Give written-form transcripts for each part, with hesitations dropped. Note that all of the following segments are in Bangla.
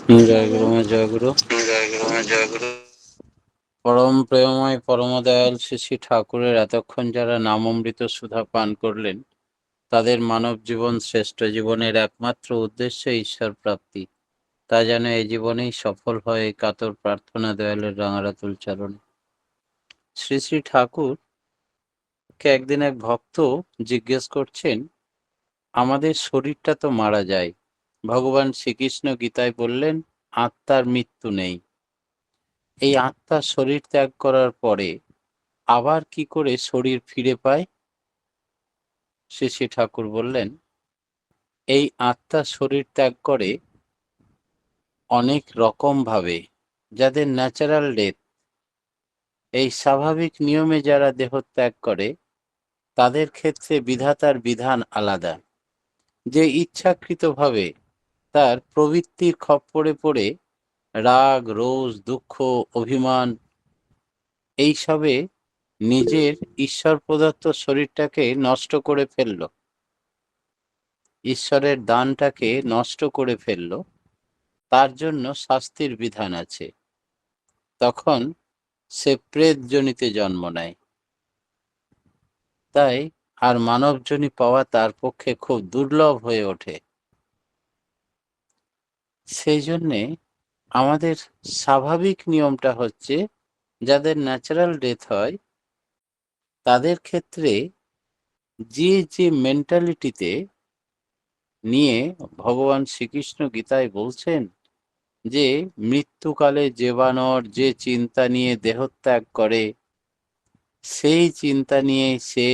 জয় গুরু মা, জয় গুরু। পরম প্রেমময় পরম দয়াল শ্রী শ্রী ঠাকুরের এতক্ষণ যারা নামামৃত সুধা পান করলেন, তাদের মানব জীবন শ্রেষ্ঠ জীবনের একমাত্র উদ্দেশ্য ঈশ্বর প্রাপ্তি, তা যেন এই জীবনেই সফল হয়, এই কাতর প্রার্থনা দয়ালের রাঙারাতুল চরণে। শ্রী শ্রী ঠাকুরকে একদিন এক ভক্ত জিজ্ঞেস করছেন, আমাদের শরীরটা তো মারা যায়, ভগবান শ্রীকৃষ্ণ গীতায় বললেন আত্মার মৃত্যু নেই। এই আত্মা শরীর ত্যাগ করার পরে আবার কি করে শরীর ফিরে পায়? শ্রী শ্রী ঠাকুর বললেন, এই আত্মা শরীর ত্যাগ করে অনেক রকম ভাবে। যাদের ন্যাচারাল ডেথ, এই স্বাভাবিক নিয়মে যারা দেহ ত্যাগ করে, তাদের ক্ষেত্রে বিধাতার বিধান আলাদা। যে ইচ্ছাকৃতভাবে তার প্রবৃত্তির খপ্পরে পড়ে রাগ, রোষ, দুঃখ, অভিমান এইসবে নিজের ঈশ্বর প্রদত্ত শরীরটাকে নষ্ট করে ফেলল, ঈশ্বরের দানটাকে নষ্ট করে ফেলল, তার জন্য শাস্তির বিধান আছে। তখন সে প্রেতজনিতে জন্ম নেয়। তাই আর মানবজনি পাওয়া তার পক্ষে খুব দুর্লভ হয়ে ওঠে। সেই জন্যে আমাদের স্বাভাবিক নিয়মটা হচ্ছে, যাদের ন্যাচারাল ডেথ হয় তাদের ক্ষেত্রে যে যে মেন্টালিটিতে নিয়ে ভগবান শ্রীকৃষ্ণ গীতায় বলছেন যে মৃত্যুকালে যে বানর যে চিন্তা নিয়ে দেহত্যাগ করে, সেই চিন্তা নিয়ে সে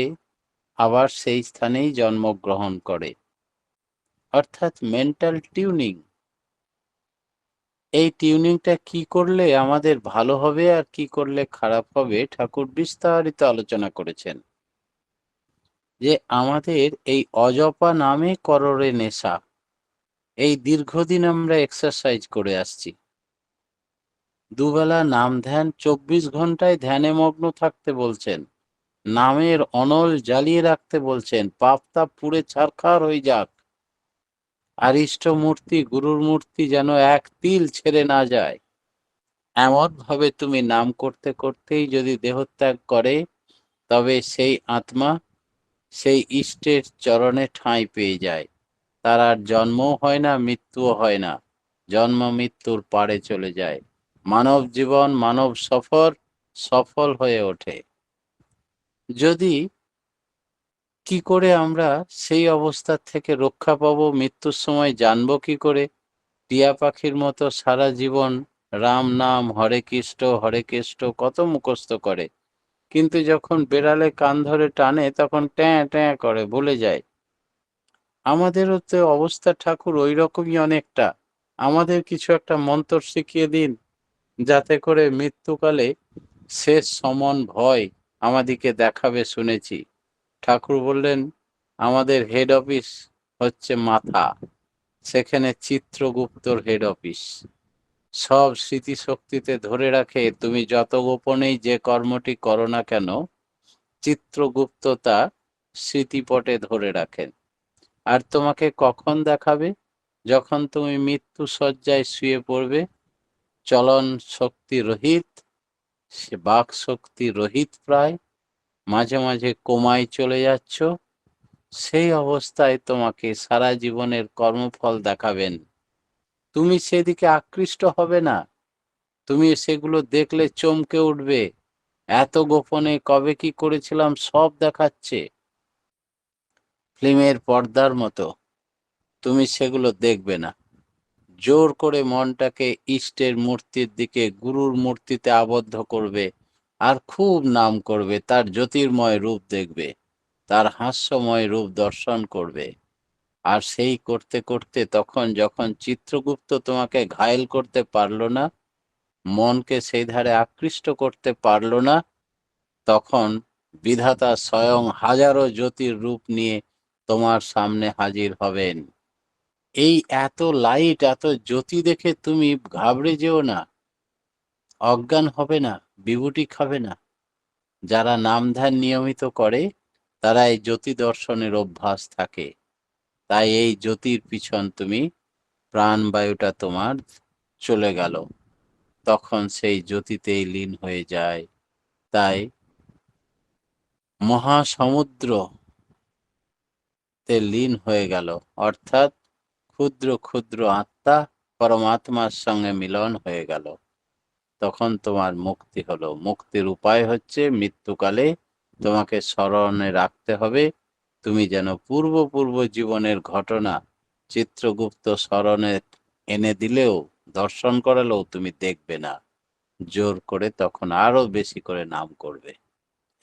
আবার সেই স্থানেই জন্মগ্রহণ করে। অর্থাৎ মেন্টাল টিউনিং। এই টিউনিংটা কি করলে আমাদের ভালো হবে আর কি করলে খারাপ হবে, ঠাকুর বিস্তারিত আলোচনা করেছেন। যে আমাদের এই অজপা নামে কররে নেশা, এই দীর্ঘদিন আমরা এক্সারসাইজ করে আসছি। দুবেলা নাম ধ্যান, 24 ঘন্টায় ধ্যানে মগ্ন থাকতে বলছেন, নামের অনল জ্বালিয়ে রাখতে বলছেন, পাপ তাপ পুড়ে ছারখার হয়ে যাক, আর ইষ্ট মূর্তি গুরুর মূর্তি যেন এক তিল ছেড়ে না যায়। এমন ভাবে তুমি নাম করতে করতেই যদি দেহত্যাগ করে, তবে সেই আত্মা সেই ইষ্টের চরণে ঠাঁই পেয়ে যায়। তার আর জন্মও হয় না, মৃত্যুও হয় না, জন্ম মৃত্যুর পারে চলে যায়। মানব জীবন, মানব সফর সফল হয়ে ওঠে। যদি কি করে আমরা সেই অবস্থা থেকে রক্ষা পাবো, মৃত্যুর সময় জানবো কি করে? টিয়া পাখির মতো সারা জীবন রাম নাম, হরে কৃষ্ণ কত মুখস্থ করে, কিন্তু যখন বেড়ালে কান ধরে টানে তখন ট্যাঁ ট্যাঁ করে, ভুলে যায়। আমাদেরও তো অবস্থা ঠাকুর ওই রকমই অনেকটা। আমাদের কিছু একটা মন্ত্র শিখিয়ে দিন, যাতে করে মৃত্যুকালে শেষ সমন ভয় আমাদিকে দেখাবে। শুনেছি ঠাকুর বললেন, আমাদের হেড অফিস হচ্ছে মাথা, সেখানে চিত্রগুপ্তর হেড অফিস। সব স্মৃতিশক্তিতে ধরে রাখে, তুমি যত গোপনেই যে কর্মটি করো না কেন, চিত্রগুপ্ত তা স্মৃতিপটে ধরে রাখেন। আর তোমাকে কখন দেখাবে? যখন তুমি মৃত্যু শয্যায় শুয়ে পড়বে, চলন শক্তি রহিত, সে বাক শক্তি রহিত প্রায়, মাঝে মাঝে কোমায় চলে যাচ্ছ, সেই অবস্থায় তোমাকে সারা জীবনের কর্মফল দেখাবেন। তুমি সেদিকে আকৃষ্ট হবে না, তুমি সেগুলো দেখলে চমকে উঠবে। এত গোপনে কবে কি করেছিলাম সব দেখাচ্ছে, ফিল্মের পর্দার মতো। তুমি সেগুলো দেখবে না, জোর করে মনটাকে ইষ্টের মূর্তির দিকে, গুরুর মূর্তিতে আবদ্ধ করবে, আর খুব নাম করবে, তার জ্যোতির্ময় রূপ দেখবে, তার হাস্যময় রূপ দর্শন করবে। আর সেই করতে করতে তখন যখন চিত্রগুপ্ত তোমাকে ঘায়েল করতে পারলো না, মনকে সেই ধারে আকৃষ্ট করতে পারলো না, তখন বিধাতা স্বয়ং হাজারো জ্যোতির রূপ নিয়ে তোমার সামনে হাজির হবেন। এই এত লাইট, এত জ্যোতি দেখে তুমি ঘাবড়ে যেও না, অজ্ঞান হবে না, বিভূতি খাবে না। যারা নাম ধ্যান নিয়মিত করে, তারা এই জ্যোতি দর্শনের অভ্যাস থাকে। তাই এই জ্যোতির পিছন তুমি, প্রাণবায়ুটা তোমার চলে গেল, তখন সেই জ্যোতিতেই লীন হয়ে যায়। তাই মহাসমুদ্র তে লীন হয়ে গেল, অর্থাৎ ক্ষুদ্র ক্ষুদ্র আত্মা পরমাত্মার সঙ্গে মিলন হয়ে গেল। তখন তোমার মুক্তি হলো। মুক্তির উপায় হচ্ছে মৃত্যুকালে তোমাকে স্মরণে রাখতে হবে। তুমি যেন পূর্ব পূর্ব জীবনের ঘটনা চিত্রগুপ্ত স্মরণে এনে দিলেও, দর্শন করালেও তুমি দেখবে না। জোর করে তখন আরো বেশি করে নাম করবে।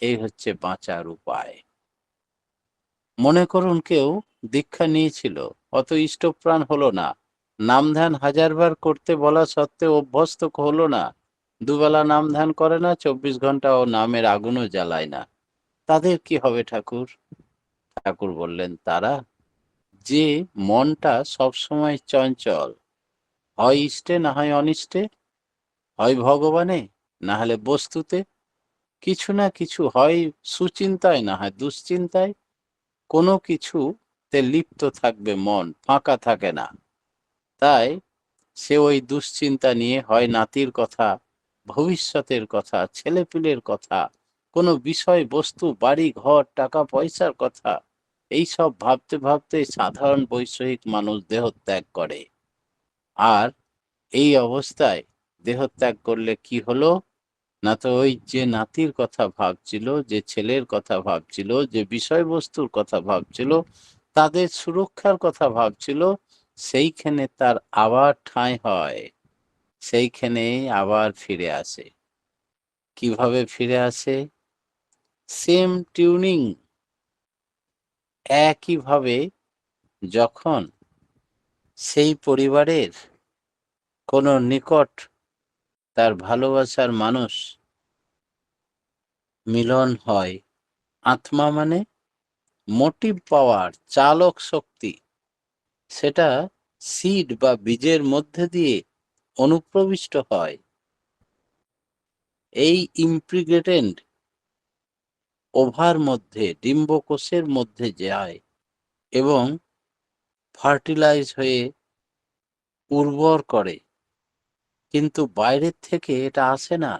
এই হচ্ছে বাঁচার উপায়। মনে করুন কেউ দীক্ষা নিয়েছিল, অত ইষ্টপ্রাণ হলো না, নাম ধ্যান 1000 বার করতে বলা সত্ত্বেও অভ্যস্ত হলো না, দুবেলা নাম ধ্যান করে না, 24 ঘন্টা ও নামের আগুনও জ্বালায় না। তাদের কি হবে ঠাকুর? ঠাকুর বললেন, তারা যে মনটা সবসময় চঞ্চল, হয় ইষ্টে না হয় অনিষ্টে, হয় ভগবানে না হলে বস্তুতে, কিছু না কিছু হয় সুচিন্তায় না হয় দুশ্চিন্তায়, কোনো কিছুতে লিপ্ত থাকবে, মন ফাঁকা থাকে না। তাই সে ওই দুশ্চিন্তা নিয়ে হয় নাতির কথা, ভবিষ্যতের কথা, ছেলেপিলের কথা, কোনো বিষয় বস্তু, বাড়ি ঘর, টাকা পয়সার কথা, এই সব ভাবতে ভাবতে সাধারণ বৈষয়িক মানুষ দেহত্যাগ করে। আর এই অবস্থায় দেহত্যাগ করলে কি হলো? না তো ওই যে নাতির কথা ভাবছিল, যে ছেলের কথা ভাবছিল, যে বিষয়বস্তুর কথা ভাবছিল, তাদের সুরক্ষার কথা ভাবছিল, সেইখানে তার আবার ঠাঁই হয়, সেইখানে আবার ফিরে আসে। কিভাবে ফিরে আসে? সেম টিউনিং, একইভাবে। যখন সেই পরিবারের কোনো নিকট তার ভালোবাসার মানুষ মিলন হয়, আত্মা মানে মোটিভ পাওয়ার, চালক শক্তি, সেটা সিড বা বীজের মধ্যে দিয়ে অনুপ্রবিষ্ট হয়, এই ইমপ্রিগেটেন্ট ওভার মধ্যে, ডিম্বকোষের মধ্যে যায় এবং ফার্টিলাইজ হয়ে উর্বর করে। কিন্তু বাইরের থেকে এটা আসে না।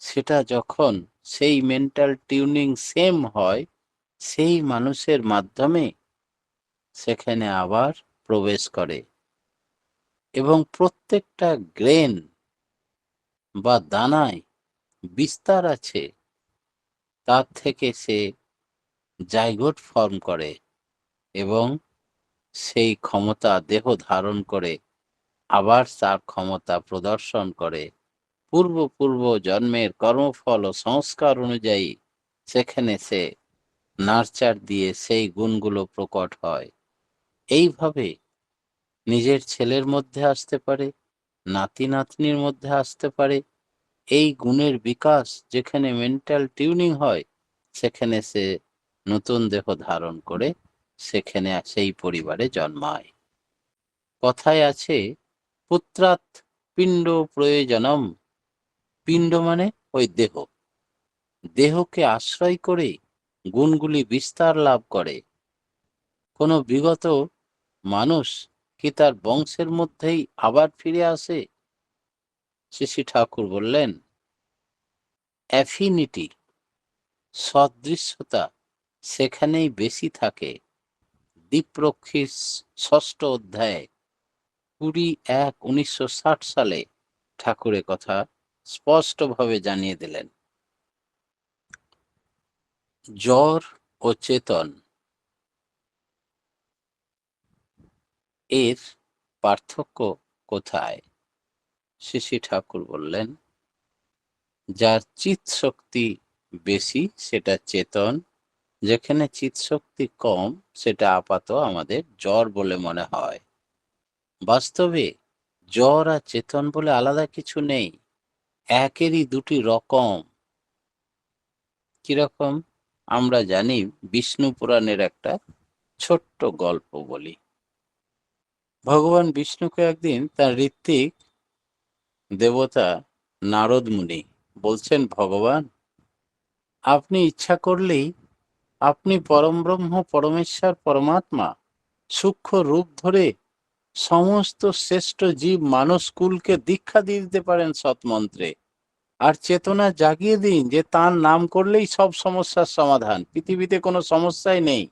সেটা যখন সেই মেন্টাল টিউনিং সেম হয়, সেই মানুষের মাধ্যমে সেখানে আবার প্রবেশ করে এবং প্রত্যেকটা গ্রেন বা দানায় বিস্তার আছে, তার থেকে সে জাইগোট ফর্ম করে এবং সেই ক্ষমতা দেহ ধারণ করে আবার তার ক্ষমতা প্রদর্শন করে। পূর্ব পূর্ব জন্মের কর্মফল ও সংস্কার অনুযায়ী সেখানে সে নার্চার দিয়ে সেই গুণগুলো প্রকট হয়। এইভাবে নিজের ছেলের মধ্যে আসতে পারে, নাতি নাতনির মধ্যে আসতে পারে। এই গুণের বিকাশ যেখানে মেন্টাল টিউনিং হয়, সেখানে সে নতুন দেহ ধারণ করে সেখানে সেই পরিবারে জন্মায়। কথায় আছে, পুত্রাৎ পিণ্ড প্রয়োজনম। পিণ্ড মানে ওই দেহ, দেহকে আশ্রয় করে গুণগুলি বিস্তার লাভ করে। কোনো বিগত মানুষ কি তার বংশের মধ্যেই আবার ফিরে আসে? শ্রী ঠাকুর বললেন, অ্যাফিনিটি, সদৃশ্যতা সেখানেই বেশি থাকে। দীপরক্ষীর 6ষ্ঠ অধ্যায়ে 20-1-1960 সালে ঠাকুর কথা স্পষ্টভাবে জানিয়ে দিলেন। জড় ও চেতন এর পার্থক্য কোথায়? শ্রী ঠাকুর বললেন, যার চিৎ শক্তি বেশি সেটা চেতন, যেখানে চিৎ শক্তি কম সেটা আপাত আমাদের জড় বলে মনে হয়। বাস্তবে জড় আর চেতন বলে আলাদা কিছু নেই, একেরই দুটি রকম। কিরকম? আমরা জানি, বিষ্ণু পুরাণের একটা ছোট্ট গল্প বলি। ভগবান বিষ্ণুকে একদিন তার ঋত্বিক দেবতা নারদ মুনি বলছেন, ভগবান, আপনি ইচ্ছা করলেই আপনি পরমব্রহ্ম পরমেশ্বর পরমাত্মা সূক্ষ্ম রূপ ধরে সমস্ত শ্রেষ্ঠ জীব মানস কুলকে দীক্ষা দিয়ে দিতে পারেন সৎমন্ত্রে। আর চেতনা জাগিয়ে দিন যে তার নাম করলেই সব সমস্যার সমাধান, পৃথিবীতে কোনো সমস্যাই নেই।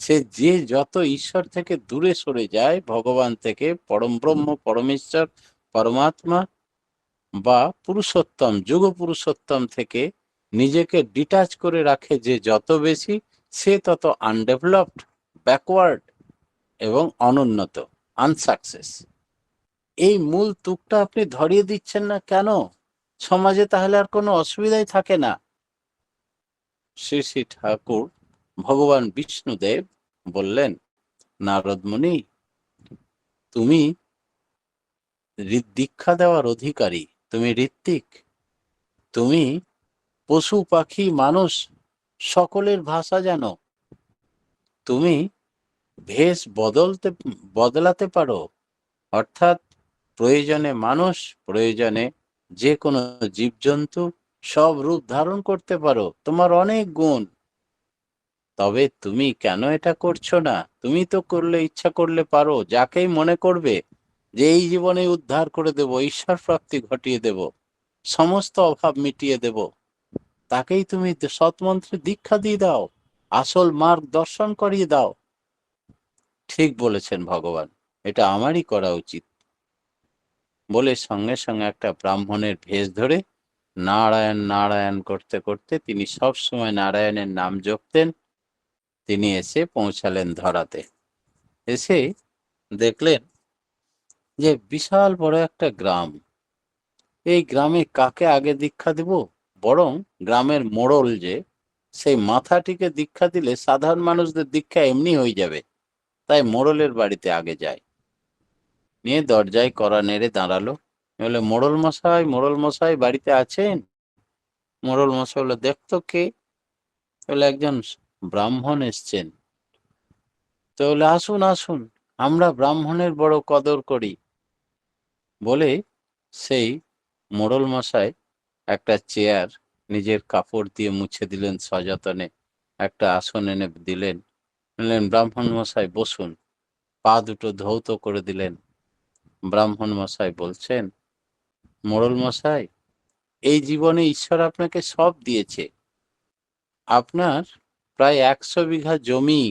সে যে যত ঈশ্বর থেকে দূরে সরে যায়, ভগবান থেকে, পরম ব্রহ্ম, পরমেশ্বর, পরমাত্মা বা পুরুষোত্তম, যুগ পুরুষোত্তম থেকে নিজেকে ডিটাচ করে রাখে যে যত বেশি, সে তত আনডেভেলপড, ব্যাকওয়ার্ড এবং অনুন্নত, আনসাকসেস। এই মূল তুকটা আপনি ধরিয়ে দিচ্ছেন না কেন? সমাজে তাহলে আর কোনো অসুবিধাই থাকে না। শ্রী শ্রী ঠাকুর ভগবান বিষ্ণুদেব বললেন, নারদ মুনি, তুমি দীক্ষা দেওয়ার অধিকারী, তুমি ঋত্বিক, তুমি পশু পাখি মানুষ সকলের ভাষা জানো, তুমি ভেষ বদলাতে পারো, অর্থাৎ প্রয়োজনে মানুষ, প্রয়োজনে যে কোনো জীবজন্তু সব রূপ ধারণ করতে পারো, তোমার অনেক গুণ। তবে তুমি কেন এটা করছো না? তুমি তো করলে, ইচ্ছা করলে পারো, যাকেই মনে করবে যে এই জীবনে উদ্ধার করে দেব, ঈশ্বর প্রাপ্তি ঘটিয়ে দেব, সমস্ত অভাব মিটিয়ে দেব, তাকেই তুমি সৎমন্ত্রে দীক্ষা দিয়ে দাও, আসল মার্গ দর্শন করিয়ে দাও। ঠিক বলেছেন ভগবান, এটা আমারই করা উচিত বলে সঙ্গে সঙ্গে একটা ব্রাহ্মণের ভেষ ধরে নারায়ণ নারায়ণ করতে করতে, তিনি সব সময় নারায়ণের নাম জপতেন, তিনি এসে পৌঁছালেন ধরাতে। এসে দেখলেন যে বিশাল বড় একটা গ্রাম। এই গ্রামে কাকে আগে দীক্ষা দিব? বরং গ্রামের মোড়ল যে, সেই মাথাটিকে দীক্ষা দিলে সাধারণ মানুষদের দীক্ষা এমনি হয়ে যাবে, তাই মোড়লের বাড়িতে আগে যায়। নিয়ে দরজায় কড়া নেড়ে দাঁড়ালো, বলে, মোড়ল মশাই, মোড়ল মশাই বাড়িতে আছেন? মোড়ল মশাই বলে, দেখতো কে? বলে, একজন ব্রাহ্মণ এসছেন। তো বলে, আসুন আসুন, আমরা ব্রাহ্মণের বড় কদর করি বলে সেই মোড়ল মশাই একটা চেয়ার নিজের কাপড় দিয়ে মুছে দিলেন সযত্নে, একটা আসন এনে দিলেন, বললেন, ব্রাহ্মণ মশাই বসুন, পা দুটো ধৌত করে দিলেন। ব্রাহ্মণ মশাই বলছেন, মোড়ল মশাই, এই জীবনে ঈশ্বর আপনাকে সব দিয়েছে, আপনার প্রায় 100 বিঘা জমি,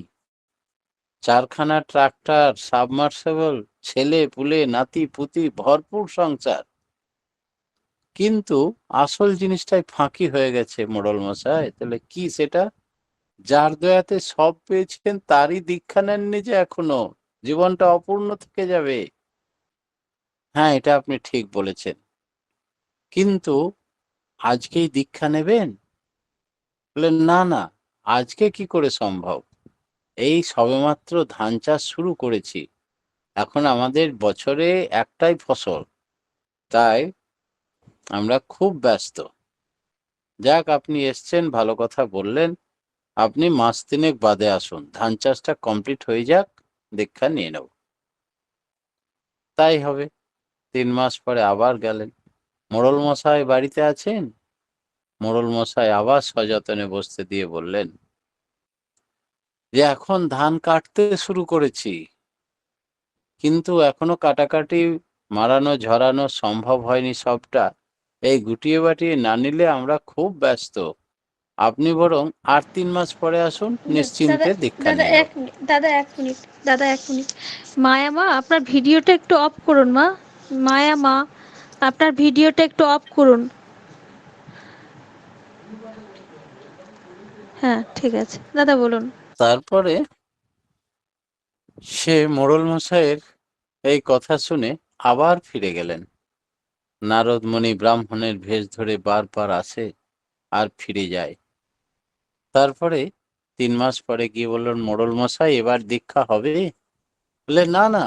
4খানা ট্রাক্টর, সাবমার্সেবল, ছেলে পুলে, নাতি পুতি, ভরপুর সংসার, কিন্তু আসল জিনিসটাই ফাঁকি হয়ে গেছে মোড়ল মশাই। তাহলে কি সেটা? যার দয়াতে সব পেয়েছেন তারই দীক্ষা নেননি যে এখনো, জীবনটা অপূর্ণ থেকে যাবে। হ্যাঁ, এটা আপনি ঠিক বলেছেন, কিন্তু আজকেই দীক্ষা নেবেন? বললেন, না না, আজকে কি করে সম্ভব, এই সবেমাত্র ধান চাষ শুরু করেছি, এখন আমাদের বছরে একটাই ফসল, তাই আমরা খুব ব্যস্ত। যাক, আপনি এসছেন, ভালো কথা বললেন, আপনি মাস তিনেক বাদে আসুন, ধান চাষটা কমপ্লিট হয়ে যাক, দীক্ষা নিয়ে নেব। তাই হবে। 3 মাস পরে আবার গেলেন, মোড়ল মশাই বাড়িতে আছেন? মোড়ল মশাই আবার সযত্নে বসতে দিয়ে বললেন যে, এখন ধান কাটতে শুরু করেছি, কিন্তু এখনো কাটাকাটি, মারানো ঝরানো সম্ভব হয়নি সবটা, এই গুটিয়ে বাটিয়ে না নিলে আমরা খুব ব্যস্ত, আপনি বরং আর 3 মাস পরে আসুন, দাদা, নিশ্চিন্তে দীক্ষা দাদা নিয়ে নেব। এক মিনিট, দাদা এক মিনিট, দাদা এক মিনিট। মায়া মা, আপনার ভিডিওটা একটু অফ করুন মা। মায়া মা, আপনার ভিডিওটা একটু অফ করুন। হ্যাঁ, ঠিক আছে দাদা, বলুন। তারপরে সে মোড়ল মশাইয়ের এই কথা শুনে আবার ফিরে গেলেন। নারদ মুনি ব্রাহ্মণের ভেষ ধরে বারবার আসে আর ফিরে যায়। তারপরে 3 মাস পরে গিয়ে বললেন, মোড়ল মশাই এবার দীক্ষা হবে? বলে, না না,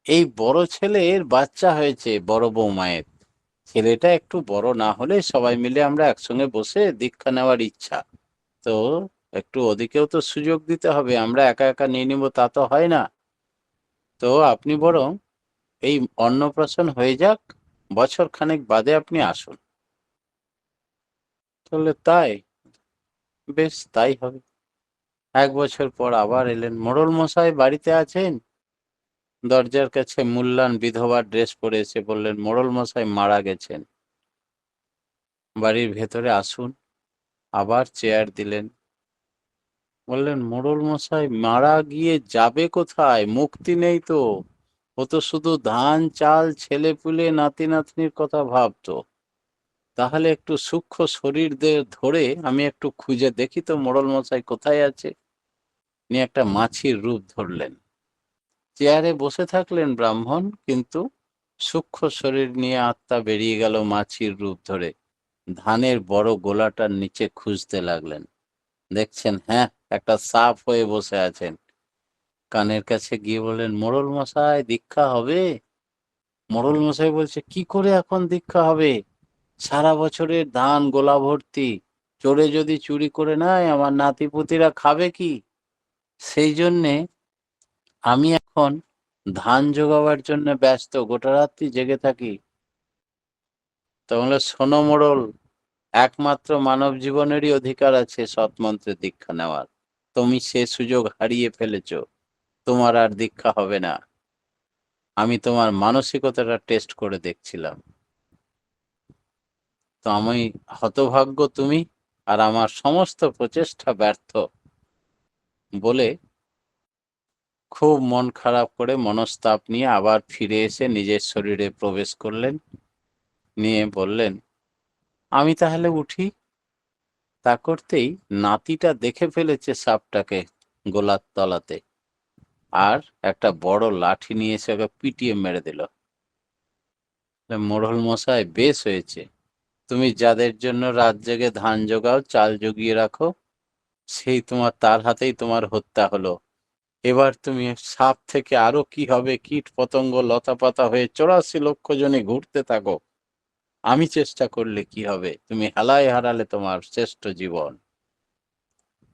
এই বড় ছেলের বাচ্চা হয়েছে, বড় বৌমায়ের ছেলেটা একটু বড় না হলে সবাই মিলে আমরা একসঙ্গে বসে দীক্ষা নেওয়ার ইচ্ছা, তো একটু ওদিকেও তো সুযোগ দিতে হবে, আমরা একা একা নিয়ে নিব তা তো হয় না, তো আপনি বরং এই অন্নপ্রাশন হয়ে যাক, বছর খানেক বাদে আপনি আসুন। তাহলে তাই, বেশ তাই হবে। 1 বছর পর আবার এলেন, মোড়ল মশাই বাড়িতে আছেন? দরজার কাছে মূল্যান বিধবা ড্রেস পরে এসে বললেন, মোড়ল মশাই মারা গেছেন, বাড়ির ভেতরে আসুন। আবার চেয়ার দিলেন। বললেন, মোড়ল মশাই মারা গিয়ে যাবে কোথায়? মুক্তি নেই তো। ও তো শুধু ধান চাল ছেলেপুলে নাতি নাতনির কথা ভাবতো। তাহলে একটু সূক্ষ্ম শরীরদের ধরে আমি একটু খুঁজে দেখি তো মোড়ল মশাই কোথায় আছে। নিয়ে একটা মাছির রূপ ধরলেন। চেয়ারে বসে থাকলেন ব্রাহ্মণ, কিন্তু সূক্ষ্ম শরীর নিয়ে আত্মা বেরিয়ে গেল মাছির রূপ ধরে। ধানের বড় গোলাটার নিচে খুঁজতে লাগলেন। দেখছেন, হ্যাঁ, একটা সাপ হয়ে বসে আছেন। কানের কাছে গিয়ে বললেন, মোড়ল মশাই দীক্ষা হবে? মোড়ল মশাই বলছে, কি করে এখন দীক্ষা হবে? সারা বছরের ধান গোলা ভর্তি, চোরে যদি চুরি করে নেয় আমার নাতিপুতিরা খাবে কি? সেই জন্যে আমি এখন ধান জোগাবার জন্য ব্যস্ত, গোটা রাত্রি জেগে থাকি। তাহলে শোনো মোড়ল, একমাত্র মানব জীবনেরই অধিকার আছে সৎমন্ত্রে দীক্ষা নেওয়ার। তুমি সে সুযোগ হারিয়ে ফেলেছ। তোমার আর দীক্ষা হবে না। আমি তোমার মানসিকতাটা টেস্ট করে দেখছিলাম। তো আমি হতভাগ্য তুমি, আর আমার সমস্ত প্রচেষ্টা ব্যর্থ বলে খুব মন খারাপ করে মনস্তাপ নিয়ে আবার ফিরে এসে নিজের শরীরে প্রবেশ করলেন। নিয়ে বললেন, আমি তাহলে উঠি। তা করতেই নাতিটা দেখে ফেলেছে সাপটাকে গোলার তলাতে, আর একটা বড় লাঠি নিয়ে এসে ওকে পিটিয়ে মেরে দিল। মোড়ল মশাই, বেশ হয়েছে। তুমি যাদের জন্য রাত জেগে ধান জোগাও, চাল জুগিয়ে রাখো, তার হাতেই তোমার হত্যা হলো। এবার তুমি সাপ থেকে আরো কি হবে, কীট পতঙ্গ লতা পাতা হয়ে 84 লক্ষ জনে ঘুরতে থাকো। আমি চেষ্টা করলে কি হবে? তুমি হেলায় হারালে তোমার শ্রেষ্ঠ জীবন।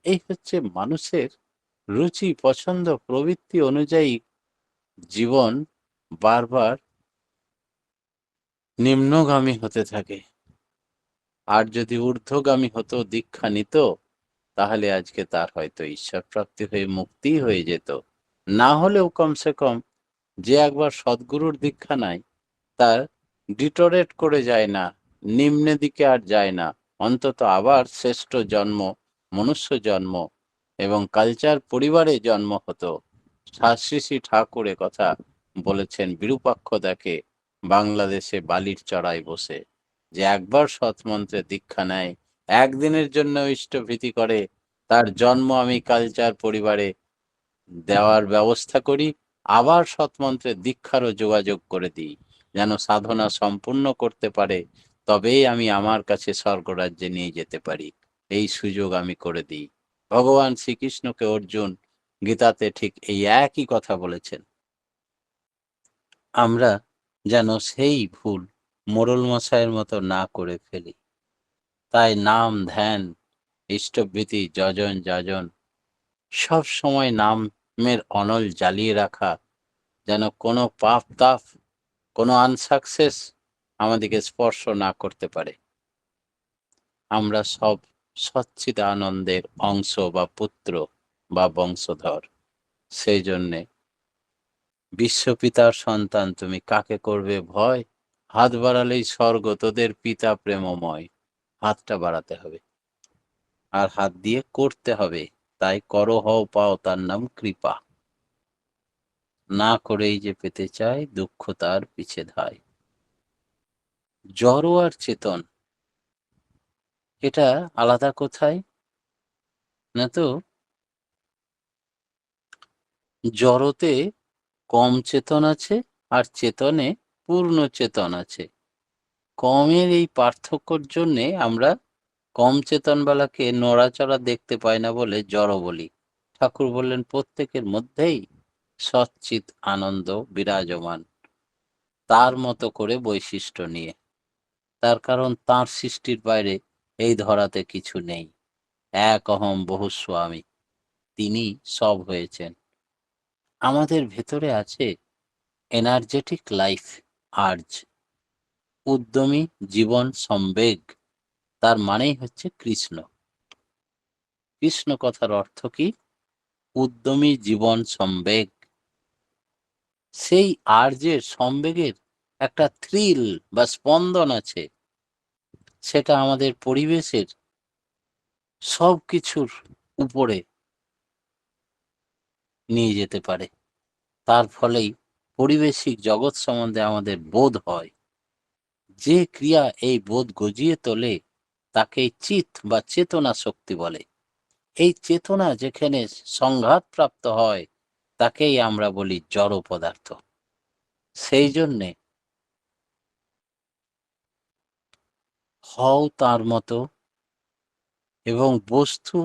এই হচ্ছে মানুষের রুচি পছন্দ প্রবৃত্তি অনুযায়ী জীবন বারবার নিম্নগামী হতে থাকে। আর যদি ঊর্ধ্বগামী হতো, দীক্ষা নিত, তাহলে আজকে তার হয়তো ঈশ্বর প্রাপ্তি হয়ে মুক্তি হয়ে যেত। না হলেও কমসে কম যে একবার সদ্গুরুর দীক্ষা নেয়, তার ডিটোরেট করে যায় না, নিম্নে দিকে আর যায় না, অন্তত আবার শ্রেষ্ঠ জন্ম, মনুষ্য জন্ম এবং কালচার পরিবারে জন্ম হতো। শ্রী শ্রী ঠাকুর কথা বলেছেন বিরূপাক্ষ দেখে বাংলাদেশে বালির চড়াই বসে, যে একবার সৎমন্ত্রে দীক্ষা নেয়, একদিনের জন্য ইষ্টভীতি করে, তার জন্ম আমি কালচার পরিবারে দেওয়ার ব্যবস্থা করি, আবার সৎমন্ত্রের দীক্ষারও যোগাযোগ করে দিই, যেন সাধনা সম্পূর্ণ করতে পারে, তবেই আমি আমার কাছে স্বর্গরাজ্যে নিয়ে যেতে পারি। এই সুযোগ আমি করে দিই। ভগবান শ্রীকৃষ্ণকে অর্জুন গীতাতে ঠিক এই একই কথা বলেছেন। আমরা যেন সেই ভুল মোড়ল মশাইয়ের মতো না করে ফেলি। তাই নাম ধ্যান ইষ্টভীতি যজন যাজন সব সময় নামের অনল জ্বালিয়ে রাখা, যেন কোনো পাপ তাপ, কোনো আনসাকসেস আমাদেরকে স্পর্শ না করতে পারে। আমরা সব সচ্চিদ আনন্দের অংশ বা পুত্র বা বংশধর। সেই জন্যে বিশ্বপিতার সন্তান তুমি, কাকে করবে ভয়? হাত বাড়ালেই স্বর্গ, তোদের পিতা প্রেমময়। হাতটা বাড়াতে হবে, আর হাত দিয়ে করতে হবে। তাই করো হও পাও, তার নাম কৃপা। না করেই যে পেতে চায়, দুঃখ তার পিছে ধায়। জড় আর চেতন, এটা আলাদা কোথায়? না তো জড়তে কম চেতন আছে, আর চেতনে পূর্ণ চেতন আছে। কমের এই পার্থক্যর জন্যে আমরা কম চেতনওয়ালাকে নড়াচড়া দেখতে পাই না বলে জড় বলি। ঠাকুর বললেন, প্রত্যেকের মধ্যেই সচ্চিত আনন্দ বিরাজমান, তার মতো করে বৈশিষ্ট্য নিয়ে। তার কারণ তার সৃষ্টির বাইরে এই ধরাতে কিছু নেই। এক অহম বহুস্ব আমি, তিনি সব হয়েছেন। আমাদের ভেতরে আছে এনার্জেটিক লাইফ আর্জ, উদ্যমী জীবন সম্বেগ। তার মানেই হচ্ছে কৃষ্ণ। কৃষ্ণ কথার অর্থ কি? উদ্যমী জীবন সম্বেগ। সেই আর্যের সম্বেগের একটা থ্রিল বা স্পন্দন আছে, সেটা আমাদের পরিবেশের সব কিছুর উপরে নিয়ে যেতে পারে। তার ফলেই পরিবেশিক জগৎ সম্বন্ধে আমাদের বোধ হয়। যে ক্রিয়া এই বোধ গজিয়ে তোলে তাকেই চিত বা চেতনা শক্তি বলে। এই চেতনা যেখানে সংঘাত প্রাপ্ত হয় তাকেই আমরা বলি জড় পদার্থ। সেই জন্যে হও তার মতো, এবং বস্তু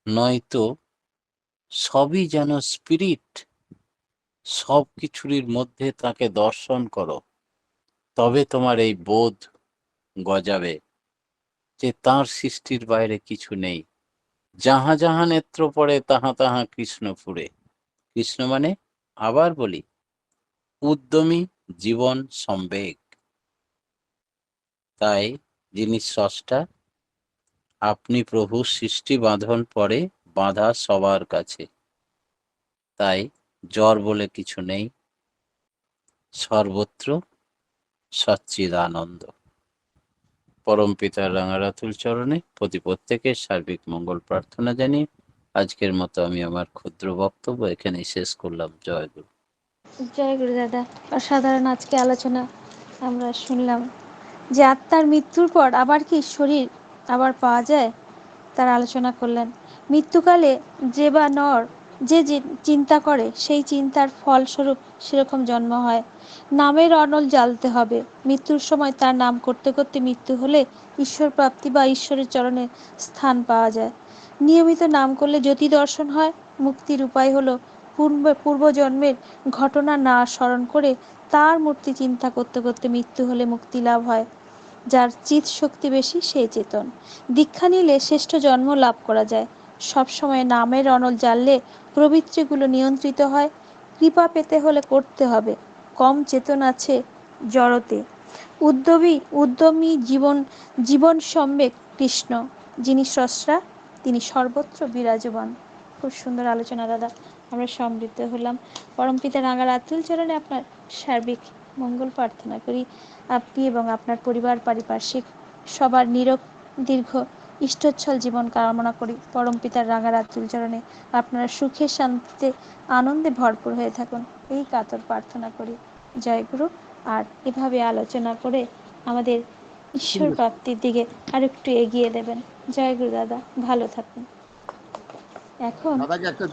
নয়তো সবই যেন স্পিরিট, সব কিছুর মধ্যে তাকে দর্শন করো, তবে তোমার এই বোধ গজাবে যে তাঁর সৃষ্টির বাইরে কিছু নেই। যাহা যাহা নেত্র পড়ে তাহা তাহা কৃষ্ণ ফুরে। কৃষ্ণ মানে, আবার বলি, উদ্যমী জীবন সম্বেগ। তাই যিনি স্রষ্টা, আপনি প্রভু, সৃষ্টি বাঁধন পড়ে বাঁধা সবার কাছে। তাই জ্বর বলে কিছু নেই, সর্বত্র সচ্চিদানন্দ। পরম পিতার রাঙারাতুল চরণে প্রত্যেকের সার্বিক মঙ্গল প্রার্থনা জানিয়ে আজকের মতো আমি আমার ক্ষুদ্র বক্তব্য এখানেই শেষ করলাম। জয় গুরু। জয় গুরু দাদা। অসাধারণ আজকে আলোচনা আমরা শুনলাম যে আত্মার মৃত্যুর পর আবার কি শরীর আবার পাওয়া যায়, তার আলোচনা করলেন। মৃত্যুকালে যে বা নর যে চিন্তা করে সেই চিন্তার ফলস্বরূপ সেরকম জন্ম হয়। নামের অনল জ্বালতে হবে। মৃত্যুর সময় তার নাম করতে করতে মৃত্যু হলে ঈশ্বর প্রাপ্তি বা ঈশ্বরের চরণে স্থান পাওয়া যায়। নিয়মিত নাম করলে জ্যোতি দর্শন হয়। মুক্তির উপায় হলো পূর্বজন্মের ঘটনা না স্মরণ করে তার মূর্তি চিন্তা করতে করতে মৃত্যু হলে মুক্তি লাভ হয়। যার চিৎ শক্তি বেশি সেই চেতন। দীক্ষা নিলে শ্রেষ্ঠ জন্ম লাভ করা যায়। সবসময় নামের অনল জ্বাললে প্রবৃত্তিগুলো নিয়ন্ত্রিত হয়। কৃপা পেতে হলে করতে হবে। কম চেতন আছে জড়তে। উদ্যমী জীবন সম্বেক কৃষ্ণ। যিনি স্রষ্টা তিনি সর্বত্র বিরাজমান। খুব সুন্দর আলোচনা দাদা, আমরা সমৃদ্ধ হলাম। পরমপিতা রাঙার আতুল চরণে আপনার সার্বিক মঙ্গল প্রার্থনা করি। আপনি এবং আপনার পরিবার পারিপার্শ্বিক সবার দীর্ঘ ইষ্টোচ্ছল জীবন কামনা করি। পরমপিতার রাঙার আতুল চরণে আপনারা সুখে শান্তিতে আনন্দে ভরপুর হয়ে থাকুন, এই কাতর প্রার্থনা করি। জয় গুরু। আর এভাবে আলোচনা করে আমাদের ঈশ্বর প্রাপ্তির দিকে আরেকটু এগিয়ে দেবেন। জয় গুরু দাদা, ভালো থাকুন। এখন দাদাকে একটা